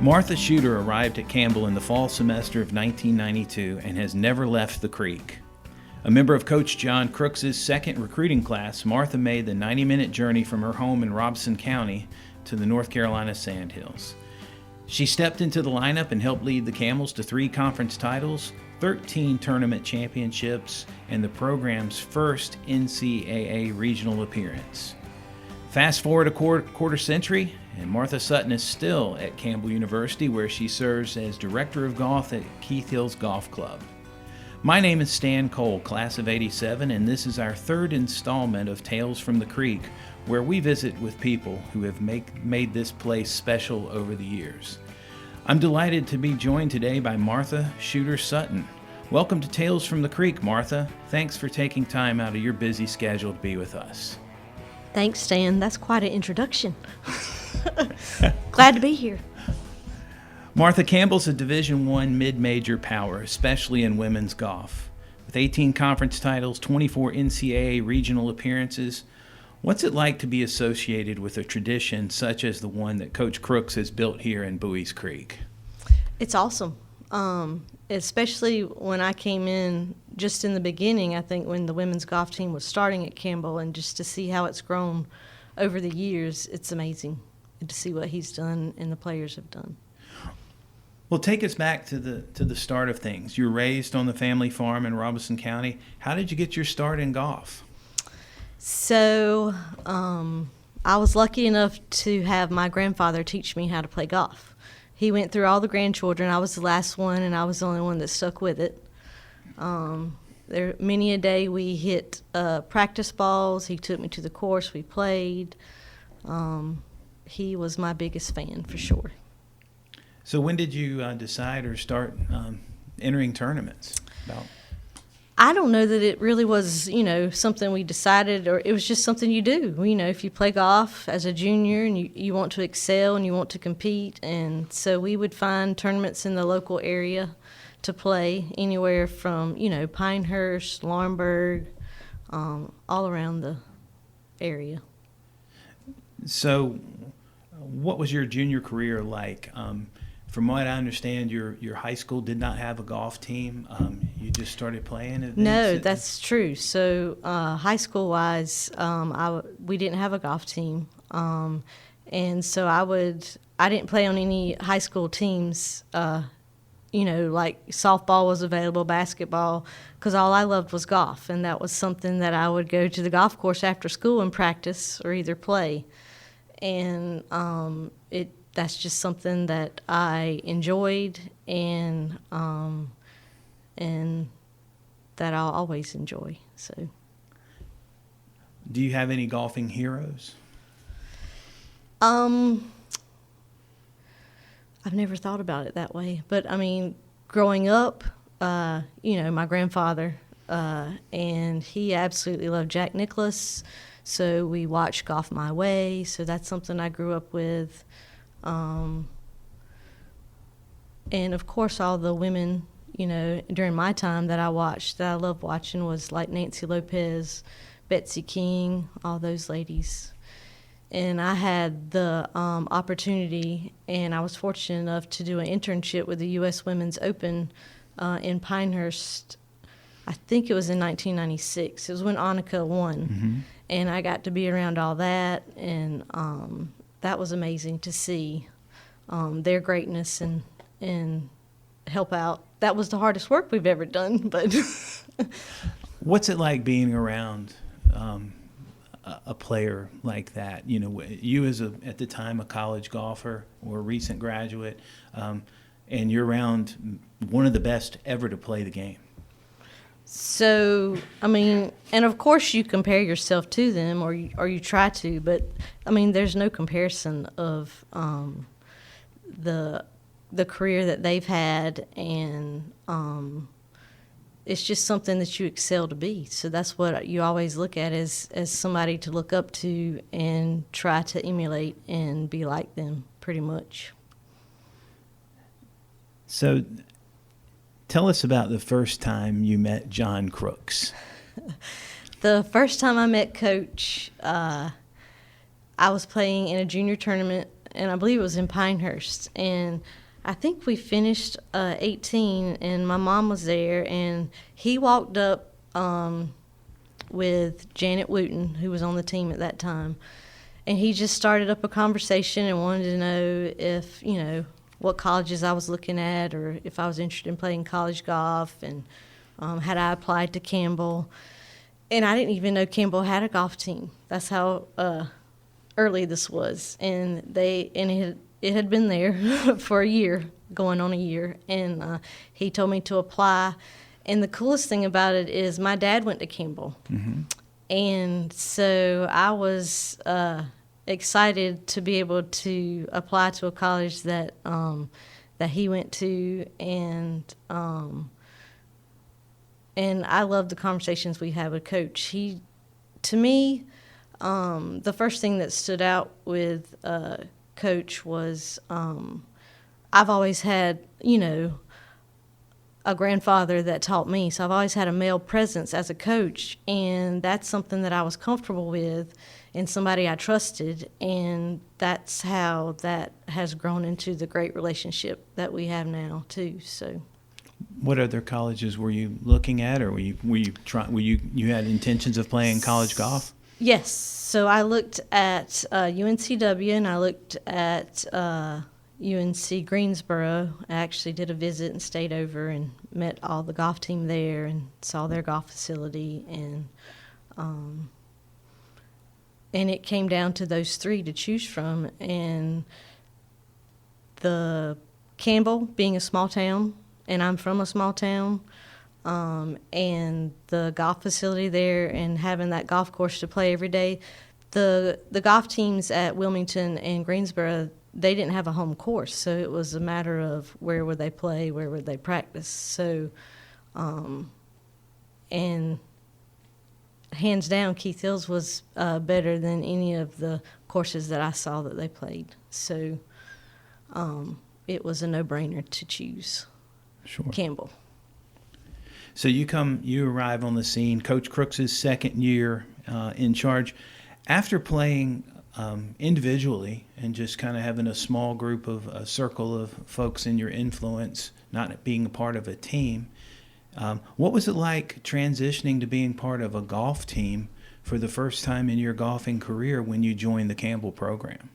Martha Shooter arrived at Campbell in the fall semester of 1992 and has never left the creek. A member of Coach John Crooks' second recruiting class, Martha made the 90-minute journey from her home in Robeson County to the North Carolina Sandhills. She stepped into the lineup and helped lead the Camels to 3 conference titles, 13 tournament championships, and the program's first NCAA regional appearance. Fast forward a quarter century, and Martha Sutton is still at Campbell University, where she serves as Director of Golf at Keith Hills Golf Club. My name is Stan Cole, class of '87, and this is our third installment of Tales from the Creek, where we visit with people who have made this place special over the years. I'm delighted to be joined today by Martha Shooter Sutton. Welcome to Tales from the Creek, Martha. Thanks for taking time out of your busy schedule to be with us. Thanks, Stan. That's quite an introduction. Glad to be here. Martha, Campbell's a Division I mid-major power, especially in women's golf. With 18 conference titles, 24 NCAA regional appearances, what's it like to be associated with a tradition such as the one that Coach Crooks has built here in Buoys Creek? It's awesome, especially when I came in just in the beginning, I think when the women's golf team was starting at Campbell, and just to see how it's grown over the years, it's amazing to see what he's done and the players have done. Well, take us back to the start of things. You were raised on the family farm in Robeson County. How did you get your start in golf? So I was lucky enough to have my grandfather teach me how to play golf. He went through all the grandchildren. I was the last one, and I was the only one that stuck with it. There many a day we hit practice balls. He took me to the course. We played. He was my biggest fan for sure. So when did you decide or start entering tournaments? I don't know that it really was, something we decided, or it was just something you do. If you play golf as a junior and you want to excel and you want to compete, and so we would find tournaments in the local area to play, anywhere from, Pinehurst, Laurinburg, all around the area. So what was your junior career like? From what I understand, your high school did not have a golf team. You just started playing events? No, that's true. So high school-wise, we didn't have a golf team. And so I didn't play on any high school teams, like softball was available, basketball, because all I loved was golf. And that was something that I would go to the golf course after school and practice or either play. And that's just something that I enjoyed and that I'll always enjoy. So, do you have any golfing heroes? I've never thought about it that way, but growing up, my grandfather, and he absolutely loved Jack Nicklaus, so we watched Golf My Way. So that's something I grew up with. And of course, all the women, during my time that I watched, that I loved watching, was like Nancy Lopez, Betsy King, all those ladies. And I had the opportunity, and I was fortunate enough to do an internship with the U.S. Women's Open in Pinehurst. I think it was in 1996. It was when Annika won. Mm-hmm. And I got to be around all that, and that was amazing to see their greatness and help out. That was the hardest work we've ever done. But what's it like being around a player like that? You as at the time a college golfer or a recent graduate, and you're around one of the best ever to play the game. So, and of course you compare yourself to them, or you try to, but, there's no comparison of the career that they've had, and it's just something that you excel to be. So that's what you always look at as somebody to look up to and try to emulate and be like them, pretty much. So tell us about the first time you met John Crooks. The first time I met Coach, I was playing in a junior tournament and I believe it was in Pinehurst. And I think we finished 18, and my mom was there, and he walked up with Janet Wooten, who was on the team at that time, and he just started up a conversation and wanted to know if, what colleges I was looking at, or if I was interested in playing college golf, and had I applied to Campbell. And I didn't even know Campbell had a golf team. That's how early this was. And it had been there for a year, going on a year. And he told me to apply. And the coolest thing about it is my dad went to Campbell. Mm-hmm. And so I was excited to be able to apply to a college that he went to, and I loved the conversations we had with Coach. To me, the first thing that stood out with Coach was I've always had, a grandfather that taught me, so I've always had a male presence as a coach, and that's something that I was comfortable with and somebody I trusted, and that's how that has grown into the great relationship that we have now too. So, what other colleges were you looking at, or you had intentions of playing college golf? Yes. So I looked at UNCW, and I looked at UNC Greensboro. I actually did a visit and stayed over and met all the golf team there and saw their golf facility, and it came down to those three to choose from. And the Campbell being a small town, and I'm from a small town, and the golf facility there and having that golf course to play every day. The golf teams at Wilmington and Greensboro, they didn't have a home course, so it was a matter of where would they play, where would they practice. So, and hands down, Keith Hills was better than any of the courses that I saw that they played. So it was a no-brainer to choose Campbell. So you arrive on the scene, Coach Crooks' second year in charge. After playing individually and just kind of having a small group a circle of folks in your influence, not being a part of a team, what was it like transitioning to being part of a golf team for the first time in your golfing career when you joined the Campbell program?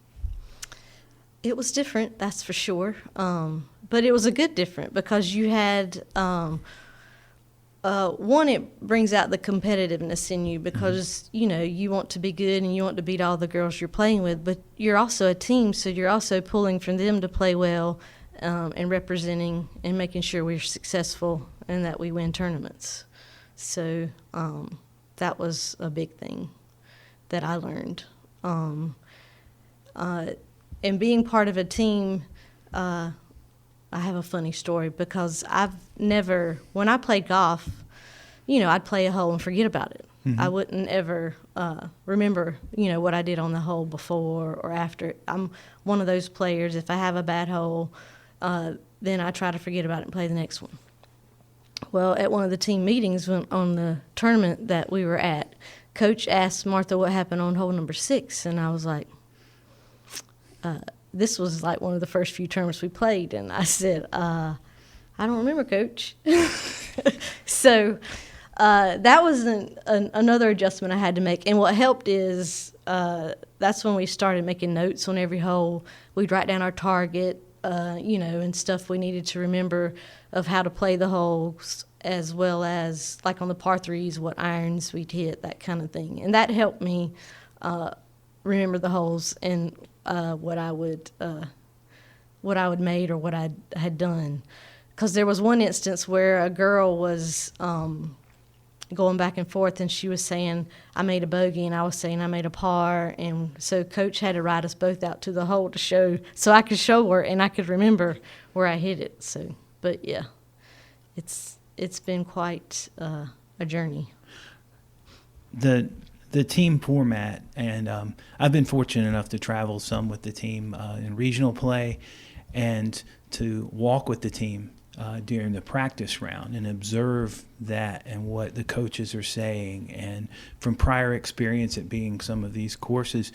It was different, that's for sure. But it was a good different because you had, one, it brings out the competitiveness in you because, you want to be good and you want to beat all the girls you're playing with, but you're also a team, so you're also pulling from them to play well and representing and making sure we're successful and that we win tournaments. So that was a big thing that I learned. And being part of a team, I have a funny story because when I played golf, I'd play a hole and forget about it. Mm-hmm. I wouldn't ever remember, what I did on the hole before or after. I'm one of those players, if I have a bad hole, then I try to forget about it and play the next one. Well, at one of the team meetings on the tournament that we were at, Coach asked Martha what happened on hole number 6, and I was like, this was like one of the first few tournaments we played, and I said, I don't remember, Coach. So that was another adjustment I had to make. And what helped is that's when we started making notes on every hole. We'd write down our target, and stuff we needed to remember of how to play the holes, as well as, like on the par 3s, what irons we'd hit, that kind of thing. And that helped me remember the holes and what I would made or what I had done. Because there was one instance where a girl was going back and forth, and she was saying, I made a bogey, and I was saying I made a par. And so Coach had to write us both out to the hole to show, so I could show her and I could remember where I hit it. So, but yeah, it's been quite a journey. The team format, and I've been fortunate enough to travel some with the team in regional play and to walk with the team during the practice round and observe that and what the coaches are saying, and from prior experience at being some of these courses,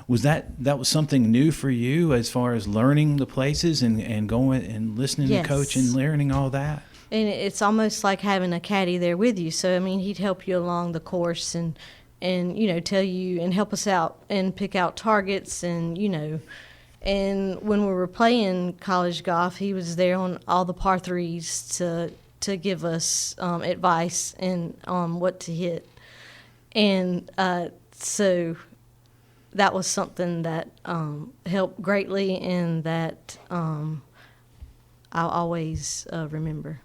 was that was something new for you as far as learning the places and going and listening Yes. to coach and learning all that? And it's almost like having a caddy there with you. So, I mean, he'd help you along the course and tell you and help us out and pick out targets and, and when we were playing college golf, he was there on all the par threes to give us advice and on what to hit. And so that was something that helped greatly and that I'll always remember.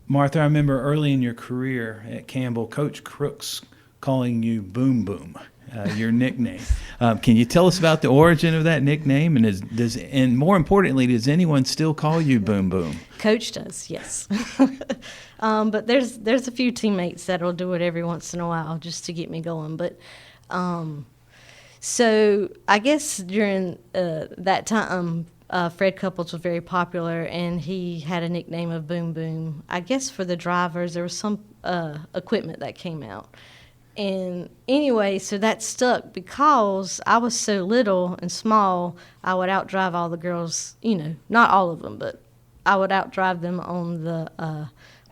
Martha, I remember early in your career at Campbell, Coach Crooks calling you Boom Boom, your nickname. Can you tell us about the origin of that nickname, and and more importantly, does anyone still call you Boom Boom? Coach does, yes. But there's a few teammates that'll do it every once in a while just to get me going. But so I guess during that time, Fred Couples was very popular, and he had a nickname of Boom Boom. I guess for the drivers, there was some equipment that came out. And anyway, so that stuck because I was so little and small, I would outdrive all the girls, not all of them, but I would outdrive them on the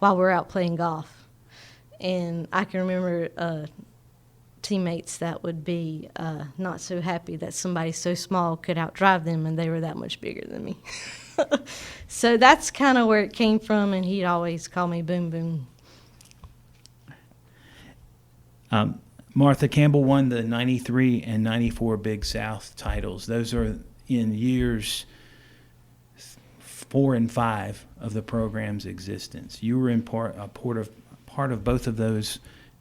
while we were out playing golf. And I can remember teammates that would be not so happy that somebody so small could outdrive them, and they were that much bigger than me. So that's kind of where it came from, and he'd always call me Boom Boom. Martha, Campbell won the 93 and 94 Big South titles. Those are in years 4 and 5 of the program's existence. You were in part of both of those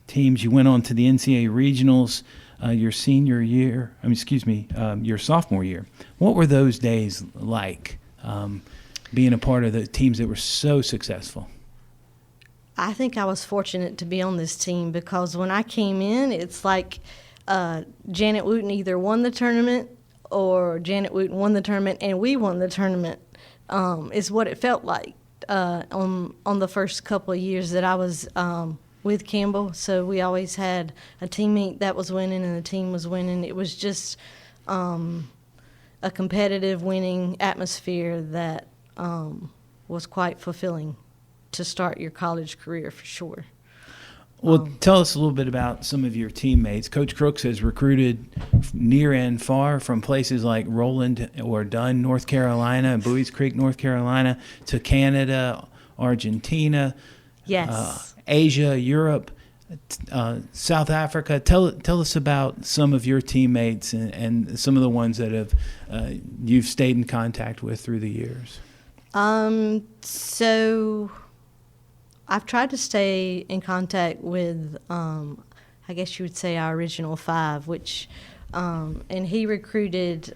teams. You went on to the NCAA regionals your senior year. Your sophomore year. What were those days like, being a part of the teams that were so successful? I think I was fortunate to be on this team because when I came in, it's like Janet Wooten either won the tournament or Janet Wooten won the tournament and we won the tournament, is what it felt like on the first couple of years that I was with Campbell. So we always had a teammate that was winning and the team was winning. It was just a competitive winning atmosphere that was quite fulfilling to start your college career for sure. Well, tell us a little bit about some of your teammates. Coach Crooks has recruited near and far from places like Roland or Dunn, North Carolina, and Buoys Creek, North Carolina, to Canada, Argentina, Yes. Asia, Europe, South Africa. Tell us about some of your teammates and some of the ones that have you've stayed in contact with through the years. So I've tried to stay in contact with, I guess you would say, our original 5, which, and he recruited,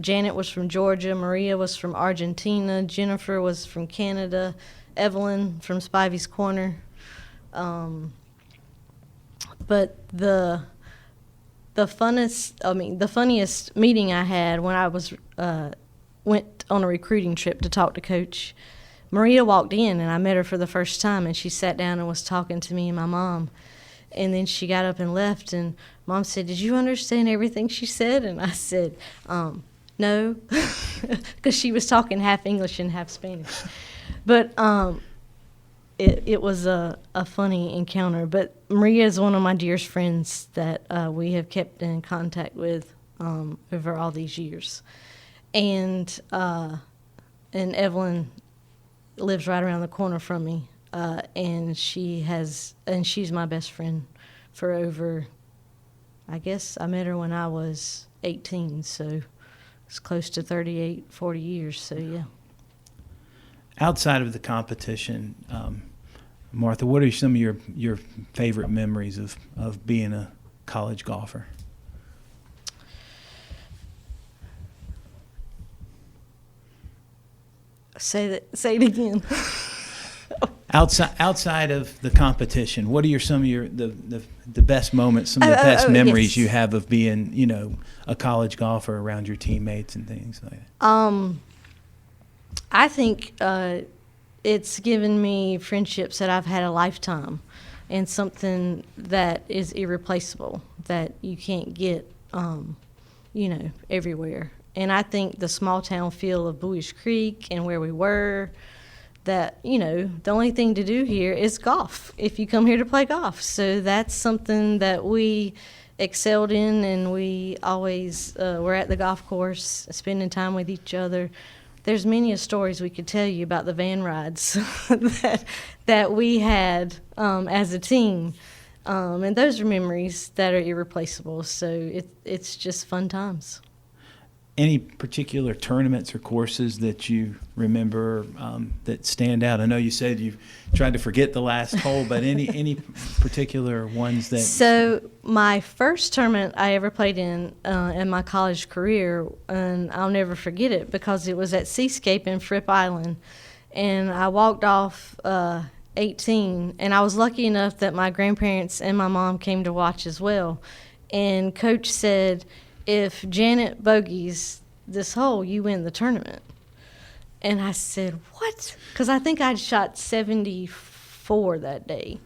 Janet was from Georgia, Maria was from Argentina, Jennifer was from Canada, Evelyn from Spivey's Corner. But the funniest meeting I had when I was went on a recruiting trip to talk to Coach, Maria walked in, and I met her for the first time, and she sat down and was talking to me and my mom. And then she got up and left, and Mom said, "Did you understand everything she said?" And I said, no, because she was talking half English and half Spanish. But it was a funny encounter. But Maria is one of my dearest friends that we have kept in contact with over all these years. And Evelyn lives right around the corner from me, and she's my best friend for over, I guess I met her when I was 18, so it's close to 38, 40 years, so yeah. Outside of the competition, Martha, what are some of your favorite memories of being a college golfer? Say it again. Outside of the competition, what are some of the best moments, some of the best memories yes. you have of being, a college golfer around your teammates and things like that? I think it's given me friendships that I've had a lifetime, and something that is irreplaceable that you can't get, everywhere. And I think the small town feel of Buoys Creek and where we were, that, the only thing to do here is golf if you come here to play golf. So that's something that we excelled in, and we always were at the golf course spending time with each other. There's many stories we could tell you about the van rides that we had as a team, and those are memories that are irreplaceable. So it's just fun times. Any particular tournaments or courses that you remember that stand out? I know you said you tried to forget the last hole, but any particular ones that... So my first tournament I ever played in my college career, and I'll never forget it because it was at Seascape in Fripp Island, and I walked off 18, and I was lucky enough that my grandparents and my mom came to watch as well. And Coach said, if Janet bogeys this hole, you win the tournament. And I said, what? Because I think I'd shot 74 that day.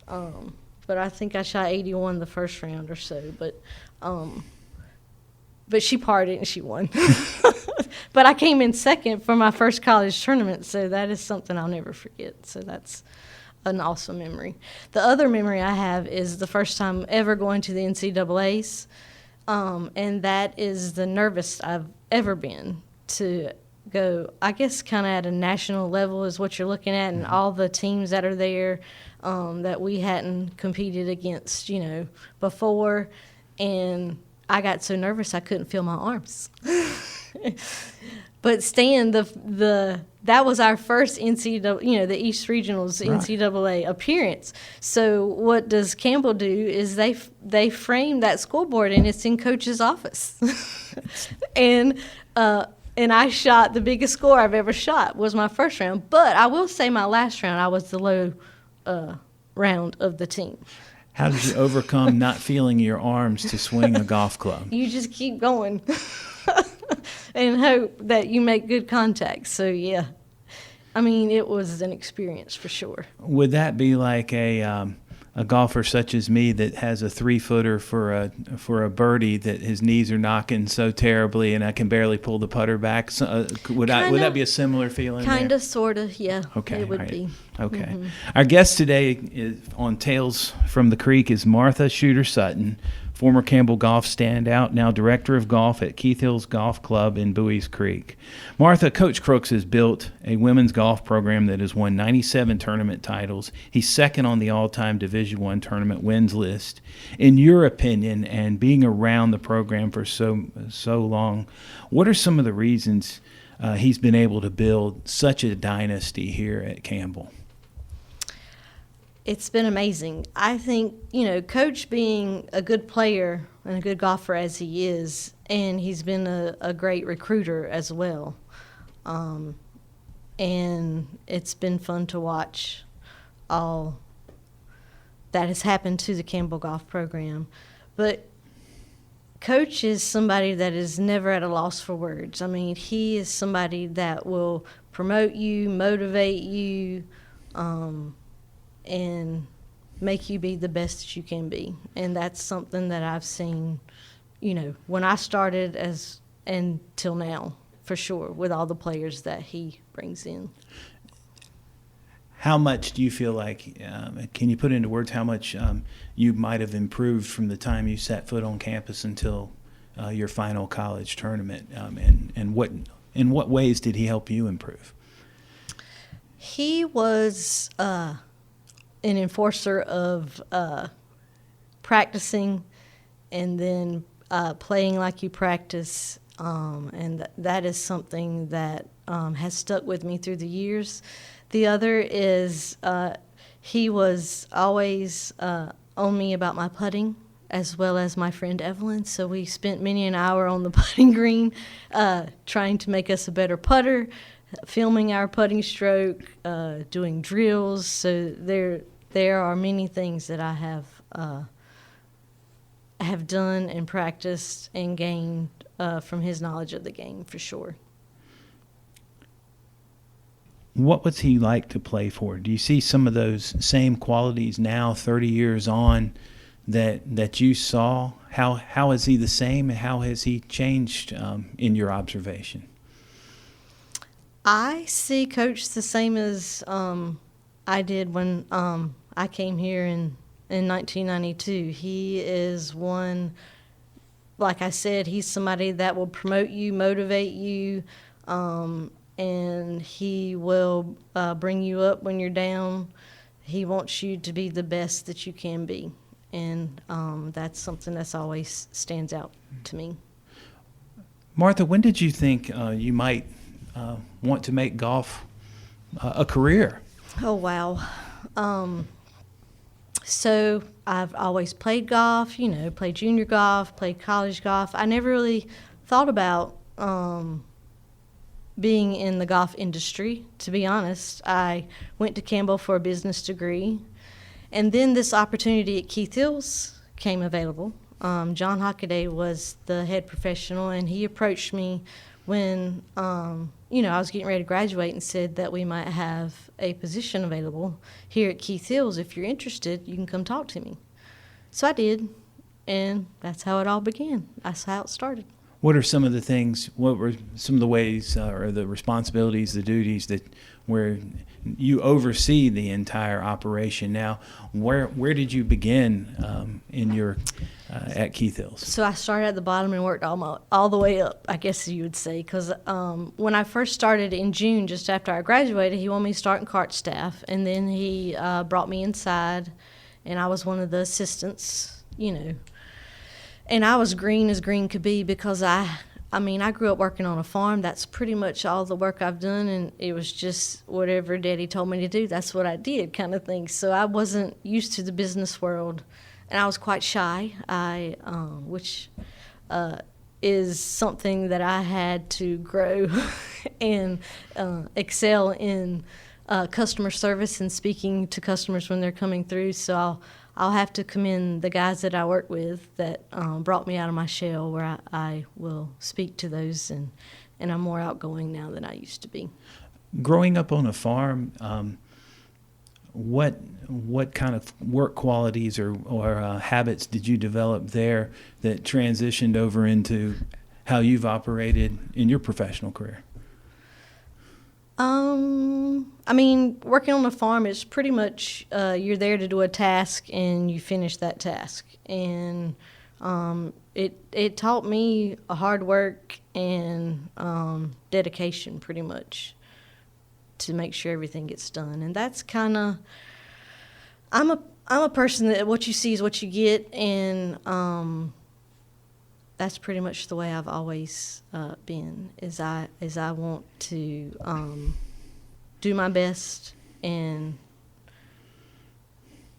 But I think I shot 81 the first round or so. But she partied and she won. But I came in second for my first college tournament, so that is something I'll never forget. So that's an awesome memory. The other memory I have is the first time ever going to the NCAAs. And that is the nervous I've ever been to go, I guess, kind of at a national level is what you're looking at, and all the teams that are there that we hadn't competed against, before. And I got so nervous I couldn't feel my arms. But Stan, that was our first NCAA, the East Regionals NCAA appearance. So what does Campbell do is they frame that scoreboard, and it's in Coach's office. And I shot the biggest score I've ever shot was my first round. But I will say my last round, I was the low round of the team. How did you overcome not feeling your arms to swing a golf club? You just keep going. And hope that you make good contact. So, yeah. I mean, it was an experience for sure. Would that be like a golfer such as me that has a 3-footer for a birdie that his knees are knocking so terribly and I can barely pull the putter back? So, would that be a similar feeling? Kind of, sort of, yeah. Okay, it would right. be. Okay. Mm-hmm. Our guest today is on Tales from the Creek is Martha Shooter Sutton, former Campbell Golf standout, now director of golf at Keith Hills Golf Club in Buoys Creek. Martha, Coach Crooks has built a women's golf program that has won 97 tournament titles. He's second on the all-time Division I tournament wins list. In your opinion, and being around the program for so long, what are some of the reasons he's been able to build such a dynasty here at Campbell? It's been amazing. I think, Coach being a good player and a good golfer as he is, and he's been a great recruiter as well. And it's been fun to watch all that has happened to the Campbell Golf program. But Coach is somebody that is never at a loss for words. I mean, he is somebody that will promote you, motivate you, and make you be the best that you can be. And that's something that I've seen, when I started and till now, for sure, with all the players that he brings in. How much do you feel like, can you put into words how much you might have improved from the time you set foot on campus until your final college tournament? And in what ways did he help you improve? He was an enforcer of practicing and then playing like you practice, and that is something that has stuck with me through the years. The other is he was always on me about my putting, as well as my friend Evelyn. So we spent many an hour on the putting green trying to make us a better putter, filming our putting stroke, doing drills. So there are many things that I have done and practiced and gained from his knowledge of the game, for sure. What was he like to play for? Do you see some of those same qualities now, 30 years on, that you saw? How is he the same, and how has he changed in your observation? I see Coach the same as I did when I came here in 1992. He is one, like I said, he's somebody that will promote you, motivate you, and he will bring you up when you're down. He wants you to be the best that you can be, and that's something that's always stands out to me. Martha, when did you think you might want to make golf a career? Oh, wow. So I've always played golf, played junior golf, played college golf. I never really thought about being in the golf industry, to be honest. I went to Campbell for a business degree, and then this opportunity at Keith Hills came available. John Hockaday was the head professional, and he approached me when I was getting ready to graduate and said that we might have a position available here at Keith Hills. If you're interested, you can come talk to me. So I did, and that's how it all began. That's how it started. What were some of the ways or the responsibilities, the duties where you oversee the entire operation now? Where did you begin in your at Keith Hills? So I started at the bottom and worked all the way up, I guess you would say, because when I first started in June, just after I graduated, he wanted me to start in cart staff, and then he brought me inside, and I was one of the assistants, And I was green as green could be because I grew up working on a farm. That's pretty much all the work I've done, and it was just whatever Daddy told me to do, that's what I did kind of thing. So I wasn't used to the business world, and I was quite shy, which is something that I had to grow and excel in customer service and speaking to customers when they're coming through. So I'll have to commend the guys that I work with that brought me out of my shell, where I will speak to those, and I'm more outgoing now than I used to be. Growing up on a farm, what kind of work qualities or habits did you develop there that transitioned over into how you've operated in your professional career? Working on a farm is pretty much you're there to do a task and you finish that task. And it taught me hard work and dedication pretty much to make sure everything gets done. And that's kind of, I'm a person that what you see is what you get, and that's pretty much the way I've always been. Is I want to do my best, and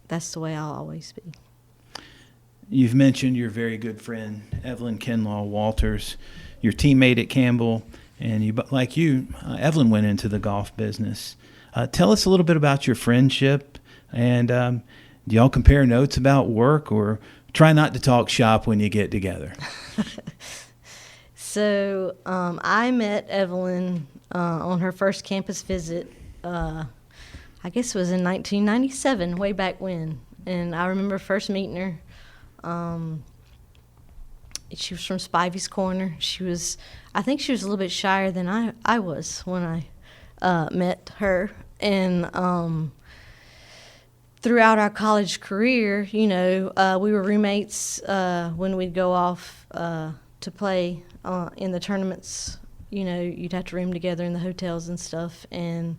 that's the way I'll always be. You've mentioned your very good friend Evelyn Kinlaw Walters, your teammate at Campbell, and Evelyn went into the golf business. Tell us a little bit about your friendship, and do y'all compare notes about work, or try not to talk shop when you get together? So I met Evelyn on her first campus visit. I guess it was in 1997, way back when. And I remember first meeting her. She was from Spivey's Corner. I think she was a little bit shyer than I was when I met her. And throughout our college career, we were roommates when we'd go off to play in the tournaments. You'd have to room together in the hotels and stuff. And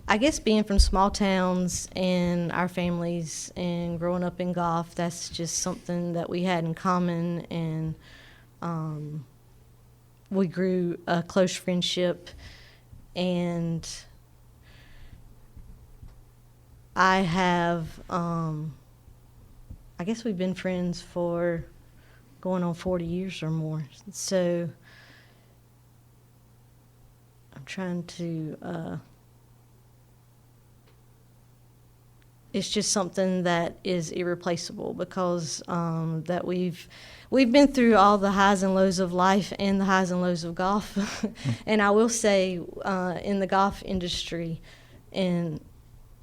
I guess being from small towns and our families and growing up in golf, that's just something that we had in common. And we grew a close friendship. And I have, I guess we've been friends for going on 40 years or more. So I'm trying to, it's just something that is irreplaceable because that we've been through all the highs and lows of life and the highs and lows of golf. And I will say in the golf industry and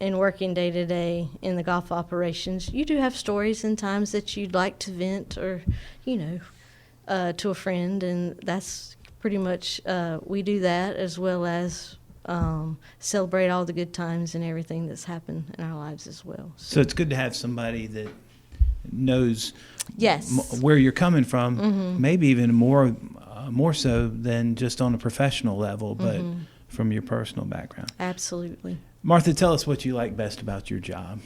working day to day in the golf operations, you do have stories and times that you'd like to vent or, to a friend, and that's pretty much we do that as well as celebrate all the good times and everything that's happened in our lives as well. So it's good to have somebody that knows Yes. where you're coming from, maybe even more so than just on a professional level, but from your personal background. Absolutely. Martha, tell us what you like best about your job.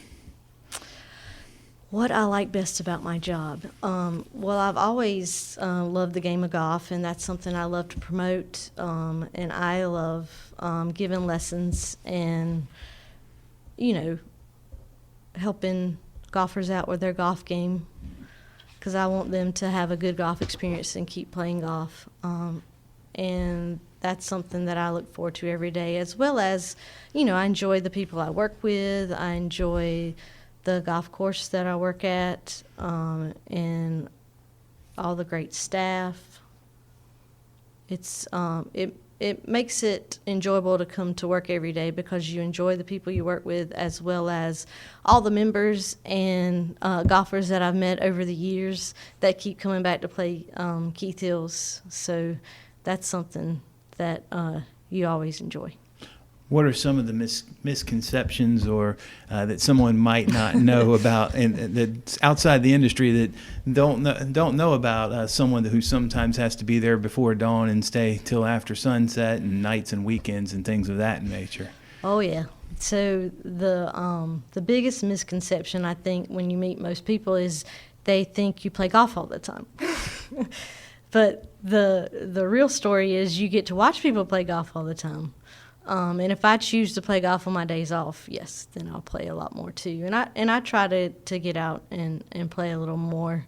What I like best about my job? Well, I've always loved the game of golf, and that's something I love to promote. And I love giving lessons and, helping golfers out with their golf game because I want them to have a good golf experience and keep playing golf. And that's something that I look forward to every day, as well as, I enjoy the people I work with. I enjoy the golf course that I work at, and all the great staff. It's it makes it enjoyable to come to work every day because you enjoy the people you work with, as well as all the members and golfers that I've met over the years that keep coming back to play Keith Hills. So that's something that you always enjoy. What are some of the misconceptions or that someone might not know about, and that's outside the industry that don't know about someone who sometimes has to be there before dawn and stay till after sunset and nights and weekends and things of that nature? Oh yeah. So the biggest misconception I think when you meet most people is they think you play golf all the time. But the real story is you get to watch people play golf all the time. And if I choose to play golf on my days off, yes, then I'll play a lot more too. And I try to get out and play a little more.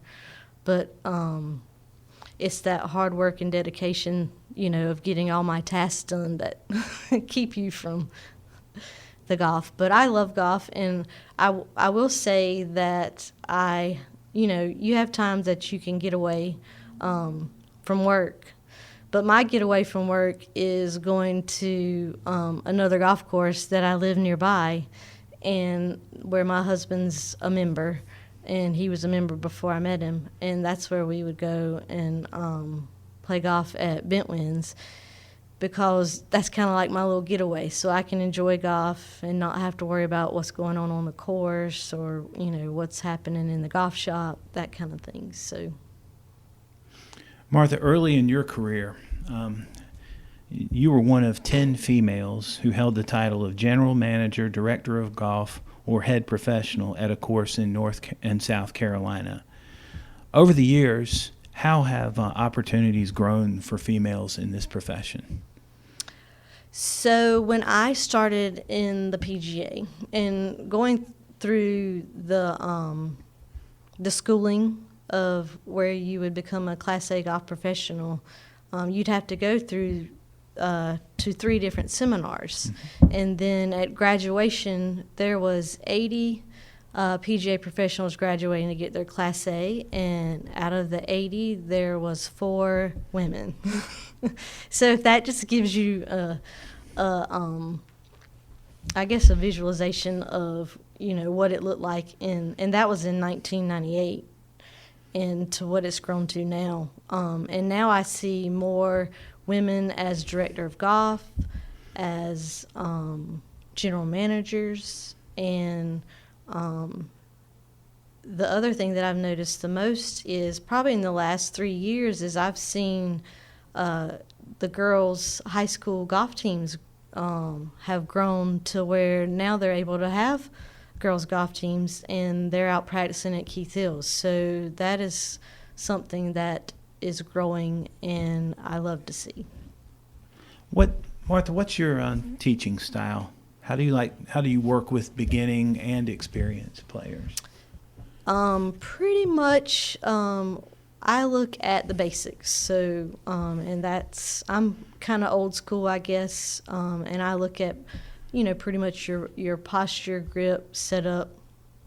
But it's that hard work and dedication, of getting all my tasks done that keep you from the golf. But I love golf, and I will say that you have times that you can get away from work. But my getaway from work is going to another golf course that I live nearby, and where my husband's a member, and he was a member before I met him, and that's where we would go and play golf at Bentwin's, because that's kind of like my little getaway, so I can enjoy golf and not have to worry about what's going on the course or what's happening in the golf shop, that kind of thing. So. Martha, early in your career, you were one of 10 females who held the title of General Manager, Director of Golf, or Head Professional at a course in North and South Carolina. Over the years, how have opportunities grown for females in this profession? So when I started in the PGA and going through the schooling of where you would become a Class A golf professional, you'd have to go through to 3 different seminars. And then at graduation, there was 80 PGA professionals graduating to get their Class A, and out of the 80, there was 4 women. So if that just gives you I guess a visualization of what it looked like and that was in 1998. And to what it's grown to now. And now I see more women as director of golf, as general managers, and the other thing that I've noticed the most is probably in the last 3 years is I've seen the girls' high school golf teams have grown to where now they're able to have girls golf teams and they're out practicing at Keith Hills. So that is something that is growing and I love to see. Martha, what's your teaching style? How do you work with beginning and experienced players? Pretty much I look at the basics. So and I'm kind of old school, I guess, and I look at pretty much your posture, grip, setup,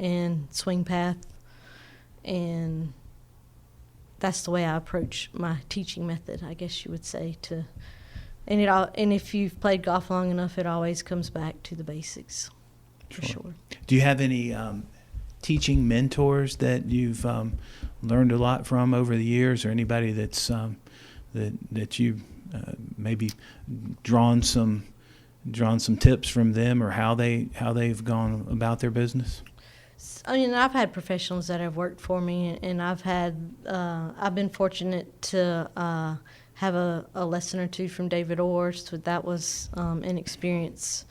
and swing path, and that's the way I approach my teaching method, I guess you would say. And if you've played golf long enough, it always comes back to the basics, for sure. Do you have any teaching mentors that you've learned a lot from over the years, or anybody that's that you maybe drawn some tips from them, or how they've gone about their business? I mean, I've had professionals that have worked for me, and I've been fortunate to have a lesson or two from David Orr, so that was an experience,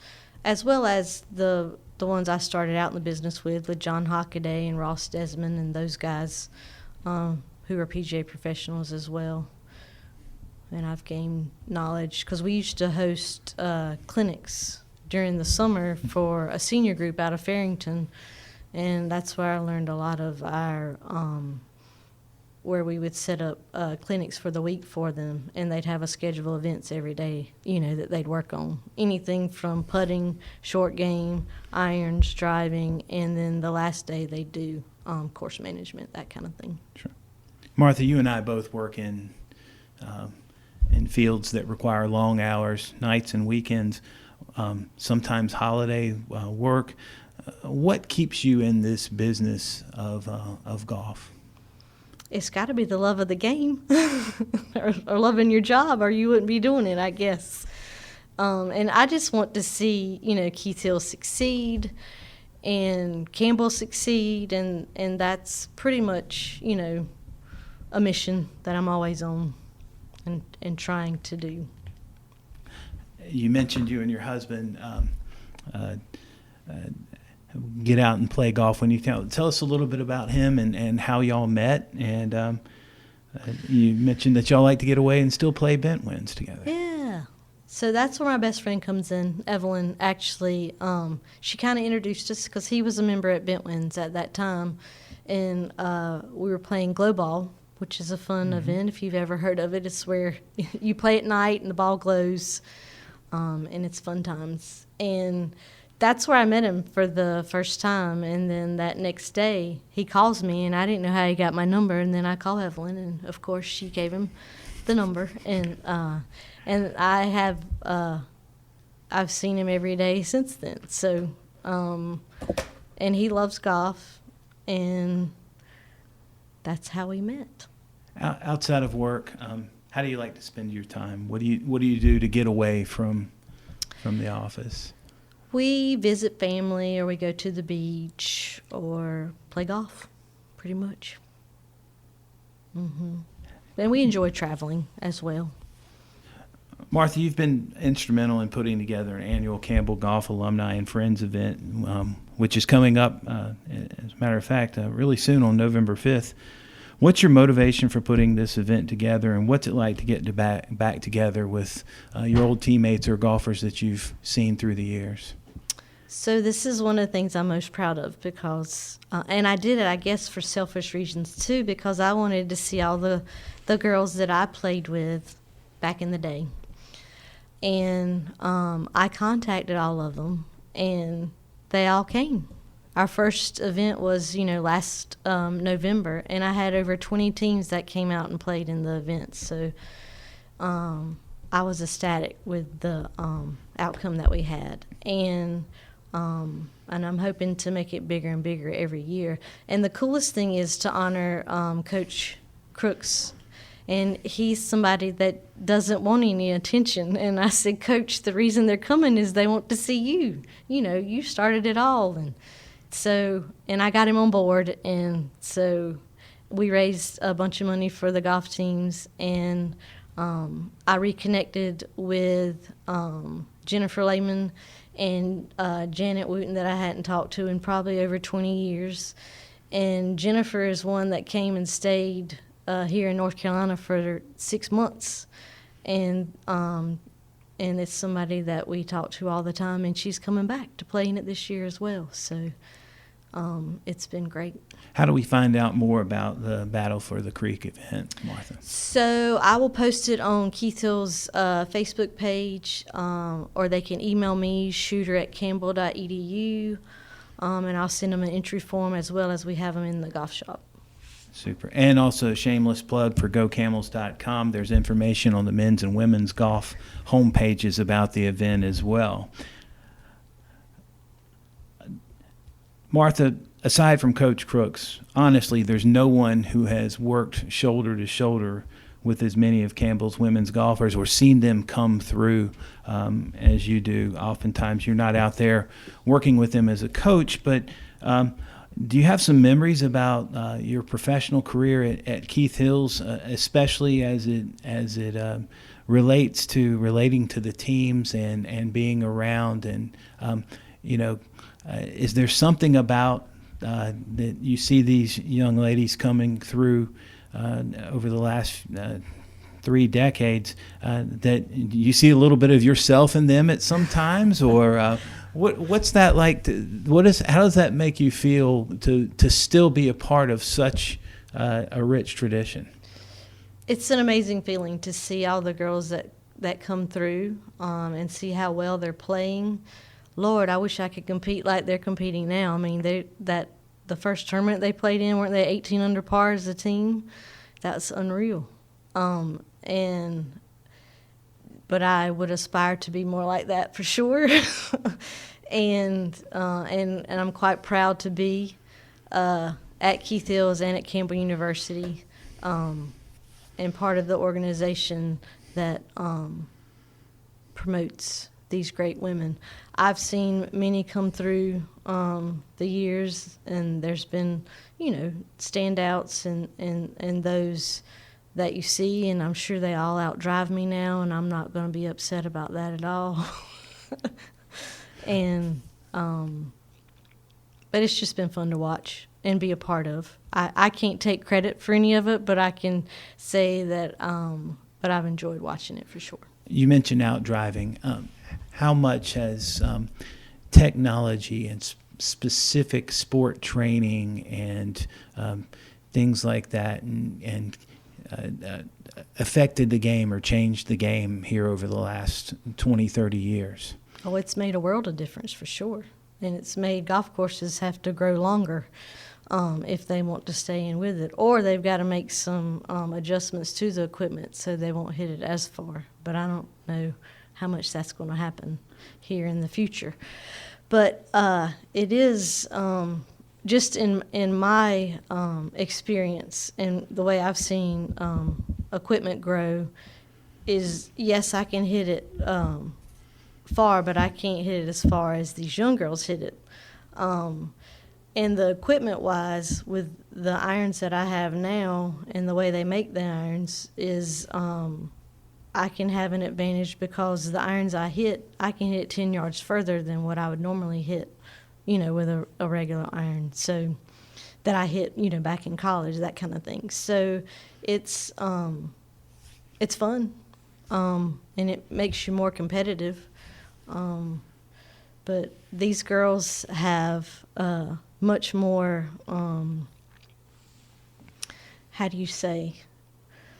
as well as the ones I started out in the business with John Hockaday and Ross Desmond and those guys who are PGA professionals as well. And I've gained knowledge because we used to host clinics during the summer for a senior group out of Farrington, and that's where I learned a lot of our where we would set up clinics for the week for them, and they'd have a schedule of events every day, that they'd work on. Anything from putting, short game, irons, driving, and then the last day they'd do course management, that kind of thing. Sure. Martha, you and I both work in fields that require long hours, nights and weekends, sometimes holiday work. What keeps you in this business of golf? It's got to be the love of the game or loving your job, or you wouldn't be doing it, I guess. And I just want to see, Keith Hill succeed and Campbell succeed, and that's pretty much, a mission that I'm always on and trying to do. You mentioned you and your husband get out and play golf. When you tell us a little bit about him and how y'all met, and you mentioned that y'all like to get away and still play Bentwins together. Yeah. So that's where my best friend comes in. Evelyn, actually, she kind of introduced us because he was a member at Bentwins at that time, and we were playing glow ball, which is a fun event if you've ever heard of it. It's where you play at night and the ball glows, and it's fun times. And that's where I met him for the first time, and then that next day he calls me, and I didn't know how he got my number, and then I call Evelyn, and of course she gave him the number, and I have I've seen him every day since then. So and he loves golf, and that's how we met. Outside of work, how do you like to spend your time? What do you do to get away from the office? We visit family, or we go to the beach, or play golf, pretty much. And we enjoy traveling as well. Martha, you've been instrumental in putting together an annual Campbell Golf Alumni and Friends event, which is coming up, as a matter of fact, really soon on November 5th. What's your motivation for putting this event together, and what's it like to get back together with your old teammates or golfers that you've seen through the years? So this is one of the things I'm most proud of because, and I did it, I guess, for selfish reasons too, because I wanted to see all the girls that I played with back in the day. And I contacted all of them, and they all came. Our first event was, last November, and I had over 20 teams that came out and played in the event. So I was ecstatic with the outcome that we had. And I'm hoping to make it bigger and bigger every year. And the coolest thing is to honor Coach Crooks. And he's somebody that doesn't want any attention. And I said, Coach, the reason they're coming is they want to see you. You started it all. And I got him on board. And so we raised a bunch of money for the golf teams. And I reconnected with Jennifer Lehman and Janet Wooten that I hadn't talked to in probably over 20 years. And Jennifer is one that came and stayed here in North Carolina for 6 months. And it's somebody that we talk to all the time, and she's coming back to playing it this year as well. So it's been great. How do we find out more about the Battle for the Creek event, Martha? So I will post it on Keith Hill's Facebook page, or they can email me, shooter@campbell.edu. and I'll send them an entry form as well as we have them in the golf shop. Super. And also a shameless plug for GoCamels.com. There's information on the men's and women's golf homepages about the event as well. Martha, aside from Coach Crooks, honestly, there's no one who has worked shoulder to shoulder with as many of Campbell's women's golfers or seen them come through as you do. Oftentimes you're not out there working with them as a coach, but do you have some memories about your professional career at Keith Hills, especially as it relating to the teams and being around? And is there something about that you see these young ladies coming through over the last 3 decades that you see a little bit of yourself in them at some times, or what's that like? How does that make you feel to still be a part of such a rich tradition? It's an amazing feeling to see all the girls that come through and see how well they're playing. Lord, I wish I could compete like they're competing now. I mean, the first tournament they played in, weren't they 18 under par as a team? That's unreal. But I would aspire to be more like that for sure. and I'm quite proud to be at Keith Hills and at Campbell University, and part of the organization that promotes these great women. I've seen many come through the years, and there's been, standouts and those that you see, and I'm sure they all outdrive me now, and I'm not going to be upset about that at all. And but it's just been fun to watch and be a part of. I can't take credit for any of it, but I can say that but I've enjoyed watching it for sure. You mentioned outdriving. How much has technology and specific sport training and things like that and affected the game or changed the game here over the last 20, 30 years? Oh, it's made a world of difference for sure. And it's made golf courses have to grow longer if they want to stay in with it. Or they've got to make some adjustments to the equipment so they won't hit it as far. But I don't know how much that's going to happen here in the future. But it is just in my experience and the way I've seen equipment grow is, yes, I can hit it far, but I can't hit it as far as these young girls hit it. And the equipment-wise, with the irons that I have now and the way they make the irons is I can have an advantage because the irons I hit, I can hit 10 yards further than what I would normally hit, with a regular iron. So that I hit, back in college, that kind of thing. So it's fun, and it makes you more competitive. But these girls have much more, how do you say?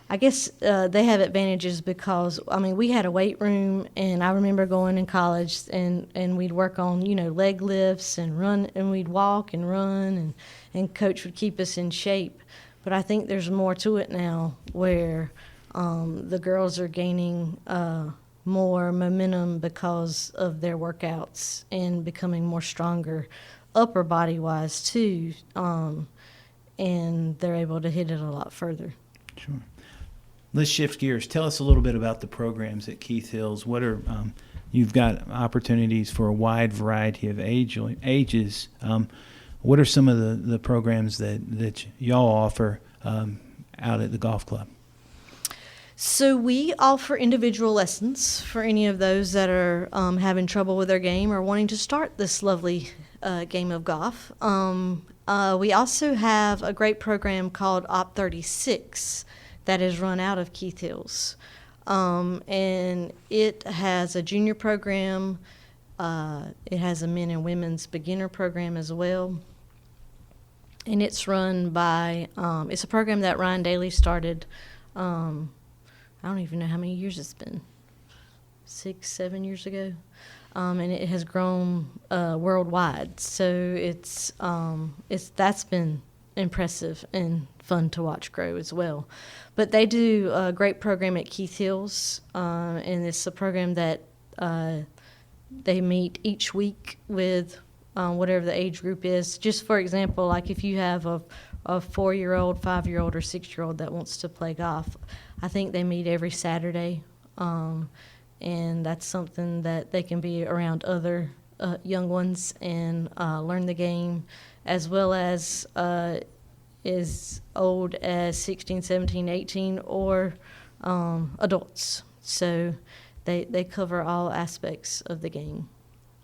I guess they have advantages because, we had a weight room, and I remember going in college, and we'd work on, leg lifts and run, and we'd walk and run, and Coach would keep us in shape. But I think there's more to it now where the girls are gaining more momentum because of their workouts and becoming more stronger upper body-wise, too, and they're able to hit it a lot further. Sure. Let's shift gears. Tell us a little bit about the programs at Keith Hills. What are you've got opportunities for a wide variety of ages. What are some of the programs that y'all offer out at the golf club? So we offer individual lessons for any of those that are having trouble with their game or wanting to start this lovely game of golf. We also have a great program called Op 36 that is run out of Keith Hills. And it has a junior program. It has a men and women's beginner program as well. And it's run by, it's a program that Ryan Daly started, I don't even know how many years it's been, 6, 7 years ago. and it has grown worldwide. So that's been impressive and fun to watch grow as well. But they do a great program at Keith Hills, and it's a program that they meet each week with whatever the age group is. Just for example, like if you have a 4-year-old, 5-year-old, or 6-year-old that wants to play golf, I think they meet every Saturday, and that's something that they can be around other young ones and learn the game, as well as old as 16, 17, 18, or adults. So they cover all aspects of the game.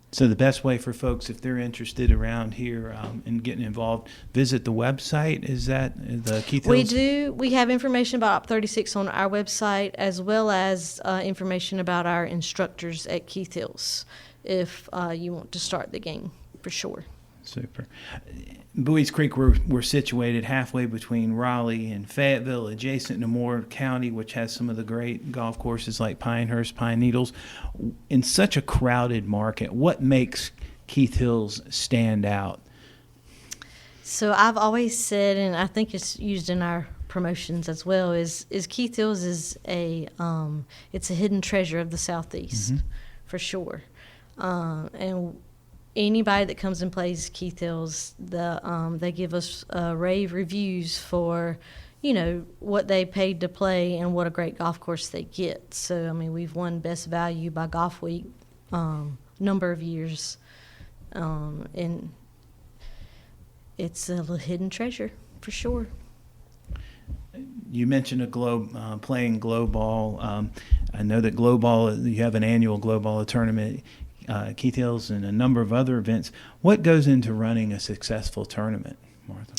So the best way for folks, if they're interested around here in getting involved, visit the website. Is that the Keith Hills? We do. We have information about Op 36 on our website, as well as information about our instructors at Keith Hills, if you want to start the game, for sure. Super. Buoys Creek, we're situated halfway between Raleigh and Fayetteville, adjacent to Moore County, which has some of the great golf courses like Pinehurst, Pine Needles. In such a crowded market, what makes Keith Hills stand out? So I've always said, and I think it's used in our promotions as well, is Keith Hills is it's a hidden treasure of the Southeast, for sure. And anybody that comes and plays Keith Hills, they give us rave reviews for, what they paid to play and what a great golf course they get. So, I mean, we've won Best Value by Golf Week number of years, and it's a little hidden treasure for sure. You mentioned playing Glow Ball. I know that Glow Ball, you have an annual Glow Ball tournament. Keith Hills and a number of other events. What goes into running a successful tournament, Martha?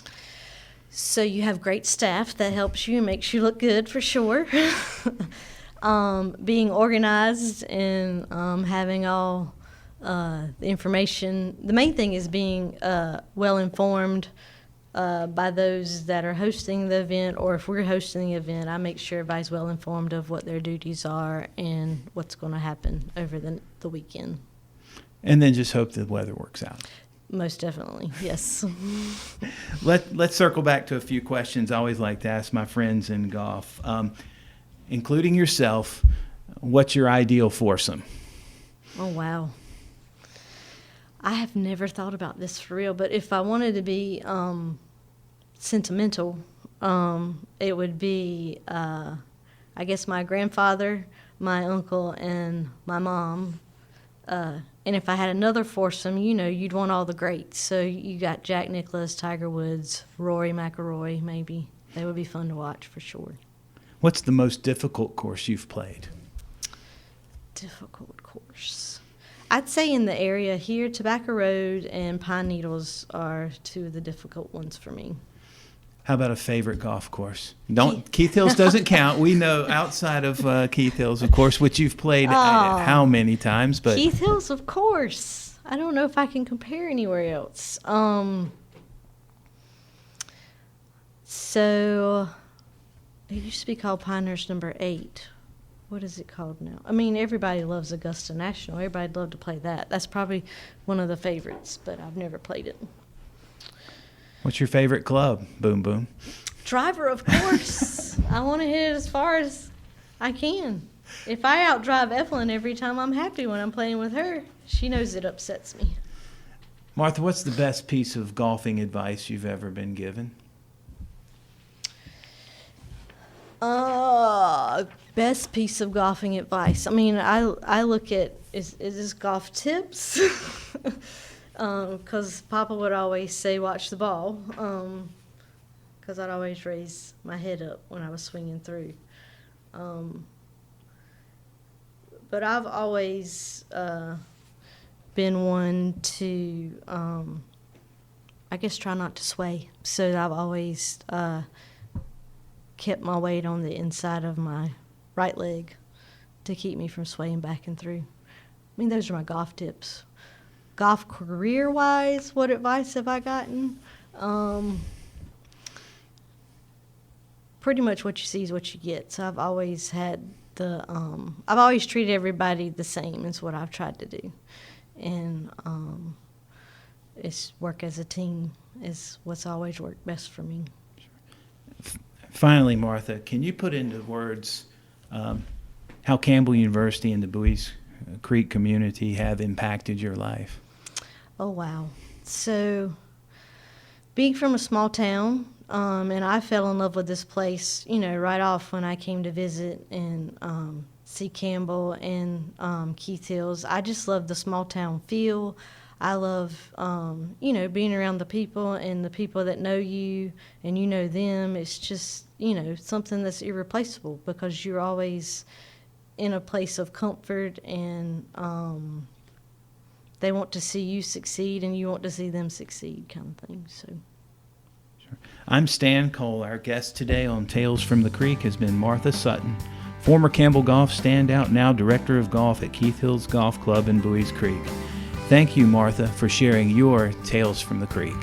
So you have great staff that helps you and makes you look good, for sure. Being organized and having all the information. The main thing is being well informed by those that are hosting the event, or if we're hosting the event, I make sure everybody's well informed of what their duties are and what's going to happen over the weekend. And then just hope the weather works out. Most definitely, yes. Let's circle back to a few questions I always like to ask my friends in golf, including yourself. What's your ideal foursome? Oh, wow. I have never thought about this for real, but if I wanted to be sentimental, it would be, I guess, my grandfather, my uncle, and my mom. And if I had another foursome, you'd want all the greats. So you got Jack Nicklaus, Tiger Woods, Rory McIlroy, maybe. They would be fun to watch for sure. What's the most difficult course you've played? Difficult course. I'd say in the area here, Tobacco Road and Pine Needles are two of the difficult ones for me. How about a favorite golf course? Keith Hills doesn't count. We know outside of Keith Hills, of course, which you've played how many times? But Keith Hills, of course. I don't know if I can compare anywhere else. So it used to be called Pinehurst number 8. What is it called now? I mean, everybody loves Augusta National. Everybody'd love to play that. That's probably one of the favorites, but I've never played it. What's your favorite club? Boom, boom. Driver, of course. I want to hit it as far as I can. If I outdrive Evelyn every time, I'm happy when I'm playing with her. She knows it upsets me. Martha, what's the best piece of golfing advice you've ever been given? Best piece of golfing advice. I mean, I look at, is this golf tips? Because Papa would always say, watch the ball, because I'd always raise my head up when I was swinging through. But I've always been one to, I guess, try not to sway. So I've always kept my weight on the inside of my right leg to keep me from swaying back and through. I mean, those are my golf tips. Golf career-wise, what advice have I gotten? Pretty much what you see is what you get. So I've always had I've always treated everybody the same. Is what I've tried to do, and it's work as a team is what's always worked best for me. Finally, Martha, can you put into words how Campbell University and the Buoys Creek community have impacted your life? Oh, wow. So, being from a small town, and I fell in love with this place, right off when I came to visit and see Campbell and Keith Hills. I just love the small town feel. I love, being around the people and the people that know you and you know them. It's just, something that's irreplaceable because you're always in a place of comfort and they want to see you succeed and you want to see them succeed kind of thing. So. Sure. I'm Stan Cole. Our guest today on Tales from the Creek has been Martha Sutton, former Campbell Golf standout, now director of golf at Keith Hills Golf Club in Buoys Creek. Thank you, Martha, for sharing your Tales from the Creek.